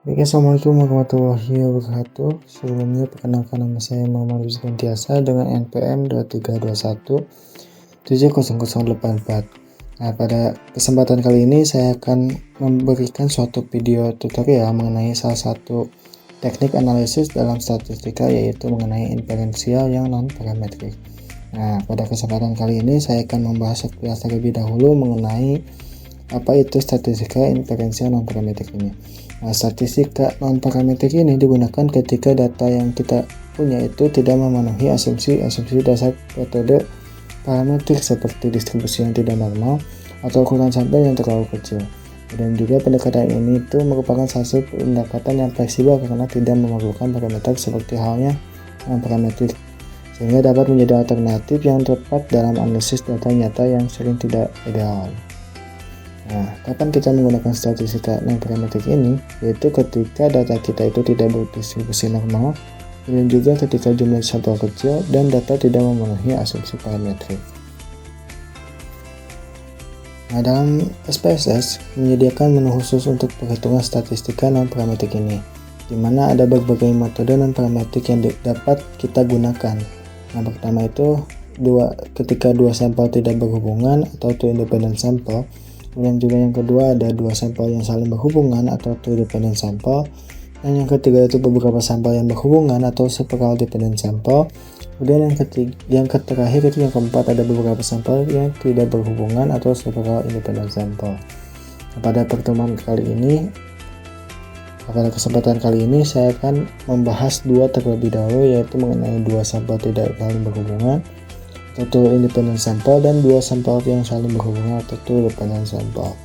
Baik, assalamualaikum warahmatullahi wabarakatuh. Sebelumnya perkenalkan, nama saya Muhammad Rizky Tiasa dengan NPM 2321700084. Nah, pada kesempatan kali ini saya akan memberikan suatu video tutorial mengenai salah satu teknik analisis dalam statistika, yaitu mengenai inferensial yang non-parametrik. Nah, pada kesempatan kali ini saya akan membahas sekilas terlebih dahulu mengenai apa itu statistika inferensial non-parametrik ini. Nah, statistika non-parametrik ini digunakan ketika data yang kita punya itu tidak memenuhi asumsi dasar metode parametrik seperti distribusi yang tidak normal atau ukuran sampel yang terlalu kecil. Dan juga pendekatan ini itu merupakan satu pendekatan yang fleksibel karena tidak memerlukan parameter seperti halnya non-parametrik, sehingga dapat menjadi alternatif yang tepat dalam analisis data nyata yang sering tidak ideal. Nah, kapan kita menggunakan statistika non-parametrik ini? Yaitu ketika data kita itu tidak berdistribusi normal, dan juga ketika jumlah sampel kecil dan data tidak memenuhi asumsi parametrik. Nah, dalam SPSS menyediakan menu khusus untuk perhitungan statistika non-parametrik ini, di mana ada berbagai metode non-parametrik yang dapat kita gunakan. Yang pertama itu ketika dua sampel tidak berhubungan atau two independent sample. Kemudian juga yang kedua ada dua sampel yang saling berhubungan atau two dependent sample, dan yang ketiga itu beberapa sampel yang berhubungan atau several dependent sample. Kemudian yang terakhir itu yang keempat ada beberapa sampel yang tidak berhubungan atau several independent sample. Nah, pada kesempatan kali ini saya akan membahas dua terlebih dahulu, yaitu mengenai dua sampel tidak saling berhubungan atau independent sample dan dua sampel yang saling berhubungan atau two dependent sample.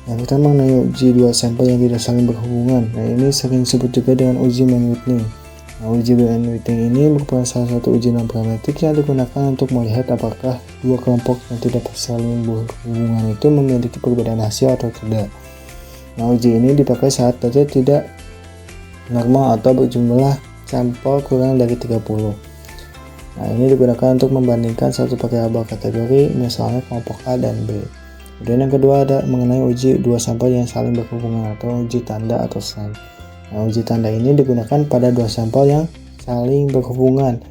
Yang pertama mengenai uji dua sampel yang tidak saling berhubungan. Nah, ini sering disebut juga dengan uji Mann-Whitney. Nah, uji Mann-Whitney ini merupakan salah satu uji non-parametrik yang digunakan untuk melihat apakah dua kelompok yang tidak saling berhubungan itu memiliki perbedaan hasil atau tidak. Nah, uji ini dipakai saat data tidak normal atau berjumlah sampel kurang dari 30. Nah, ini digunakan untuk membandingkan satu variabel kategori, misalnya kelompok A dan B. Kemudian yang kedua ada mengenai uji dua sampel yang saling berhubungan atau uji tanda atau sign. Nah, uji tanda ini digunakan pada dua sampel yang saling berhubungan,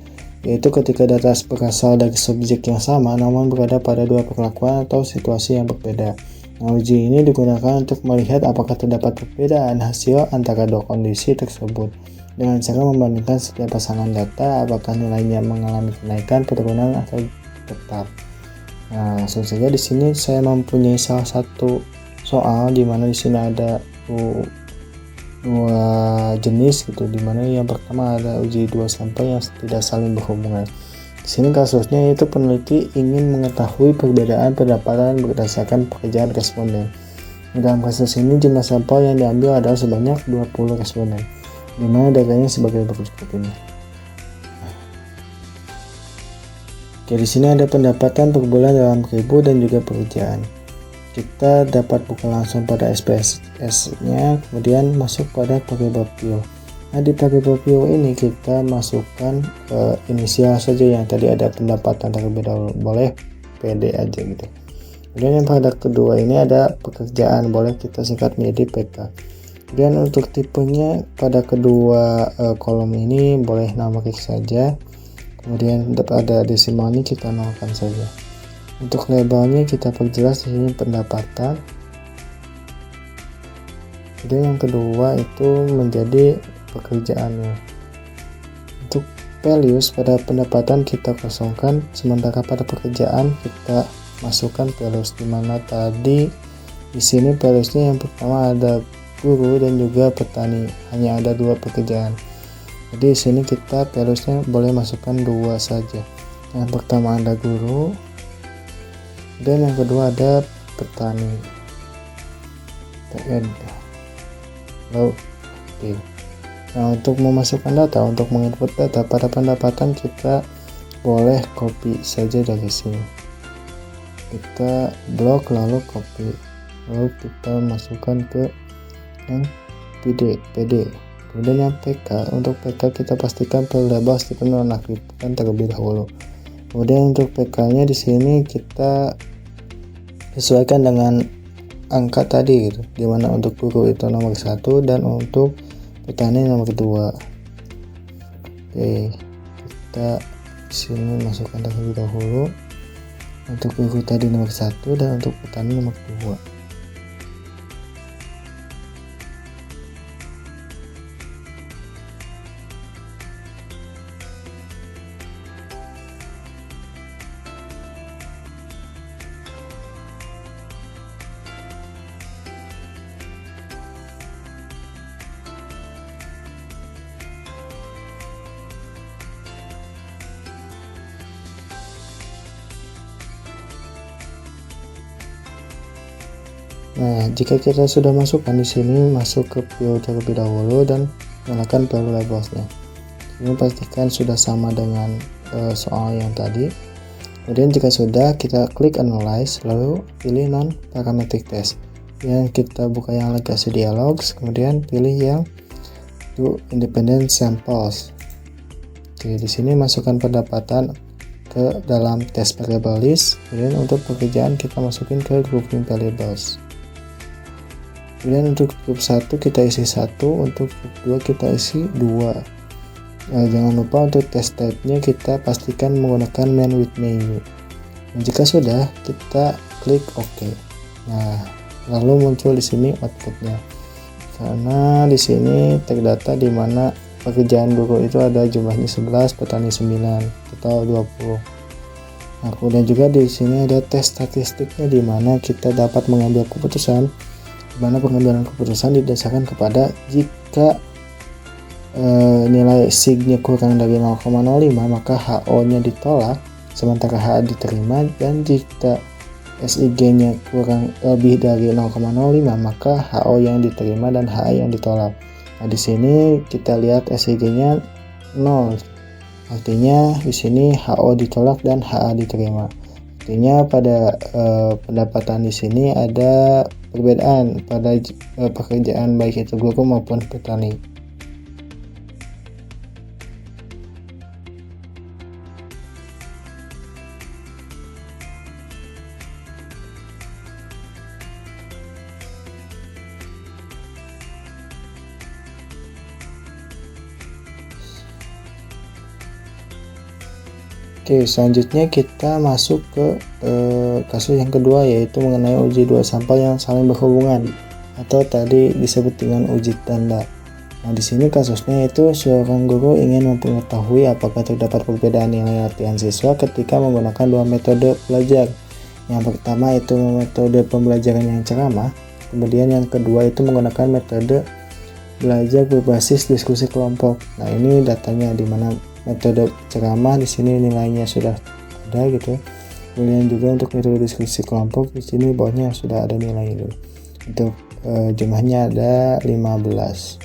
yaitu ketika data berasal dari subjek yang sama namun berada pada dua perlakuan atau situasi yang berbeda. Nah, uji ini digunakan untuk melihat apakah terdapat perbedaan hasil antara dua kondisi tersebut dengan cara membandingkan setiap pasangan data, apakah nilainya mengalami kenaikan, penurunan, atau tetap. Nah, langsung saja di sini saya mempunyai salah satu soal di mana di sini ada dua jenis gitu, di mana yang pertama ada uji dua sampel yang tidak saling berhubungan. Di sini kasusnya yaitu peneliti ingin mengetahui perbedaan pendapatan berdasarkan pekerjaan responden. Dalam kasus ini jumlah sampel yang diambil adalah sebanyak 20 responden, di mana datanya sebagai berikut ini. Oke, di sini ada pendapatan per bulan dalam ribu dan juga pekerjaan. Kita dapat buka langsung pada SPSS-nya, kemudian masuk pada variable view. Nah, di variable view ini kita masukkan inisial saja, yang tadi ada pendapatan terlebih dahulu, boleh PD aja gitu. Kemudian yang pada kedua ini ada pekerjaan, boleh kita singkat menjadi PK. Dan untuk tipenya pada kedua kolom ini boleh numerik saja. Kemudian ada desimal ini kita nolkan saja. Untuk labelnya kita perjelas di sini pendapatan. Kemudian yang kedua itu menjadi pekerjaannya. Untuk values pada pendapatan kita kosongkan, sementara pada pekerjaan kita masukkan values, di mana tadi di sini valuesnya yang pertama ada guru dan juga petani, hanya ada dua pekerjaan. Jadi di sini kita valuesnya boleh masukkan dua saja. Yang pertama ada guru dan yang kedua ada petani. Oke. Nah, untuk memasukkan data, untuk menginput data pada pendapatan kita boleh copy saja dari sini. Kita blok lalu copy, lalu kita masukkan ke yang PD. Kemudian yang PK, untuk PK kita pastikan variabel nonaktifkan terlebih dahulu. Kemudian untuk PK nya di sini kita sesuaikan dengan angka tadi gitu, dimana untuk guru itu nomor 1 dan untuk petani nomor 2. Oke, kita sini masukkan terlebih dahulu untuk guru tadi nomor 1 dan untuk petani nomor 2. Nah, jika kita sudah masukkan di sini, masuk ke view terlebih dahulu dan nyalakan variablesnya. Ini pastikan sudah sama dengan soal yang tadi. Kemudian jika sudah, kita klik analyze, lalu pilih non parametric test. Yang kita buka yang legacy dialogs, kemudian pilih yang do independent samples. Oke, di sini masukkan pendapatan ke dalam test variable list. Kemudian untuk pekerjaan kita masukin ke grouping variables. Kemudian untuk grup 1 kita isi 1, untuk grup 2 kita isi 2. Nah, jangan lupa untuk test type-nya kita pastikan menggunakan main with menu. Dan jika sudah, kita klik OK. Nah, lalu muncul di sini outputnya. Karena di sini terdata di mana pekerjaan guru itu ada jumlahnya 11, petani 9, total 20. Nah, kemudian juga di sini ada tes statistiknya di mana kita dapat mengambil keputusan, di mana pengambilan keputusan didasarkan kepada jika nilai sig-nya kurang dari 0,05 maka HO-nya ditolak sementara HA diterima, dan jika SIG-nya kurang lebih dari 0,05 maka HO yang diterima dan HA yang ditolak. Nah, di sini kita lihat SIG-nya 0. Artinya di sini HO ditolak dan HA diterima. Artinya pada pendapatan di sini ada perbedaan pada pekerjaan baik itu guru maupun petani. Oke, selanjutnya kita masuk ke kasus yang kedua, yaitu mengenai uji dua sampel yang saling berhubungan atau tadi disebut dengan uji tanda. Nah, di sini kasusnya itu seorang guru ingin mengetahui apakah terdapat perbedaan nilai latihan siswa ketika menggunakan dua metode belajar. Yang pertama itu metode pembelajaran yang ceramah, kemudian yang kedua itu menggunakan metode belajar berbasis diskusi kelompok. Nah, ini datanya di mana metode ceramah di sini nilainya sudah ada gitu. Kemudian juga untuk metode diskusi kelompok di sini bawahnya sudah ada nilai itu. Untuk jumlahnya ada 15.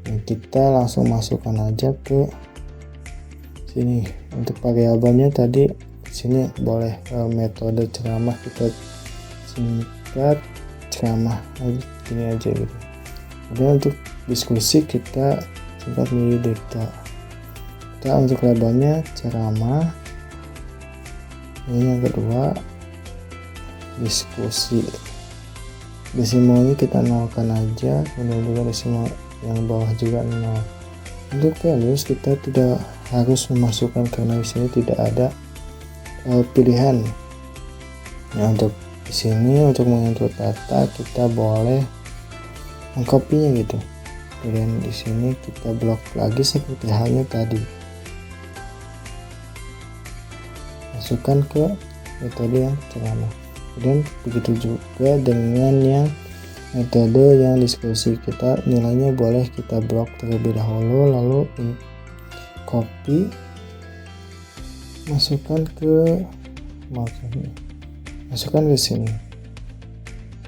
Nah, kita langsung masukkan aja ke sini. Untuk variabelnya tadi di sini boleh metode ceramah kita singkat ceramah ini aja gitu. Kemudian untuk diskusi kita singkat menjadi data. Kita untuk labelnya ceramah. Ini yang kedua diskusi. Desimalnya kita nolkan aja, kemudian juga desimal yang bawah juga 0. Untuk values kita tidak harus memasukkan karena di sini tidak ada pilihan. Nah, untuk di sini untuk menginput data kita boleh mengcopy-nya gitu. Kemudian di sini kita blok lagi seperti halnya tadi. Masukkan ke metode yang ceramah. Kemudian begitu juga dengan yang metode yang diskusi, kita nilainya boleh kita blok terlebih dahulu, lalu copy masukkan ke sini.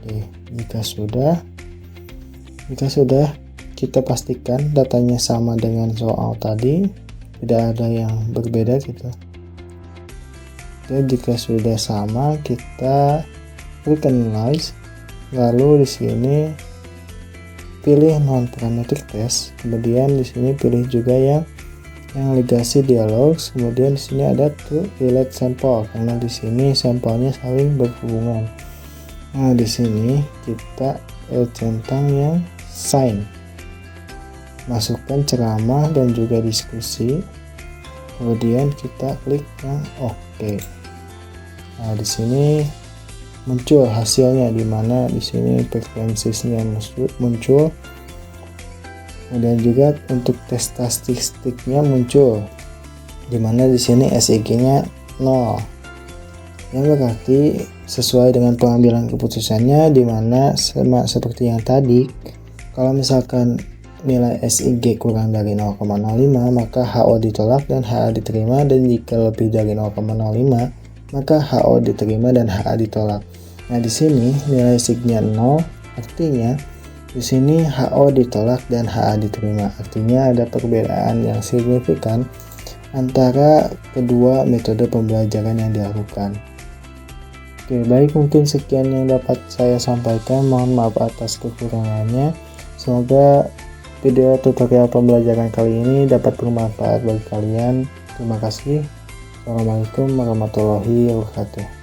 Oke, jika sudah kita pastikan datanya sama dengan soal tadi, tidak ada yang berbeda gitu. Dan jika sudah sama, kita klik analyze, lalu di sini pilih non parametric test, kemudian di sini pilih juga yang legacy dialogs, kemudian di sini ada to relate sample karena di sini sampelnya saling berhubungan. Nah, di sini kita centang yang sign. Masukkan ceramah dan juga diskusi. Kemudian kita klik yang oke. Nah, di sini muncul hasilnya, di mana di sini frekuensinya muncul. Kemudian juga untuk tes statistiknya muncul, di mana di sini SIG-nya 0. Yang berarti sesuai dengan pengambilan keputusannya, di mana seperti yang tadi, kalau misalkan nilai SIG kurang dari 0,05 maka HO ditolak dan HA diterima, dan jika lebih dari 0,05 maka HO diterima dan HA ditolak. Nah, di sini nilai SIG-nya 0, artinya di sini HO ditolak dan HA diterima. Artinya ada perbedaan yang signifikan antara kedua metode pembelajaran yang dilakukan. Oke, baik, mungkin sekian yang dapat saya sampaikan. Mohon maaf atas kekurangannya. Semoga video tutorial pembelajaran kali ini dapat bermanfaat bagi kalian. Terima kasih. Assalamualaikum warahmatullahi wabarakatuh.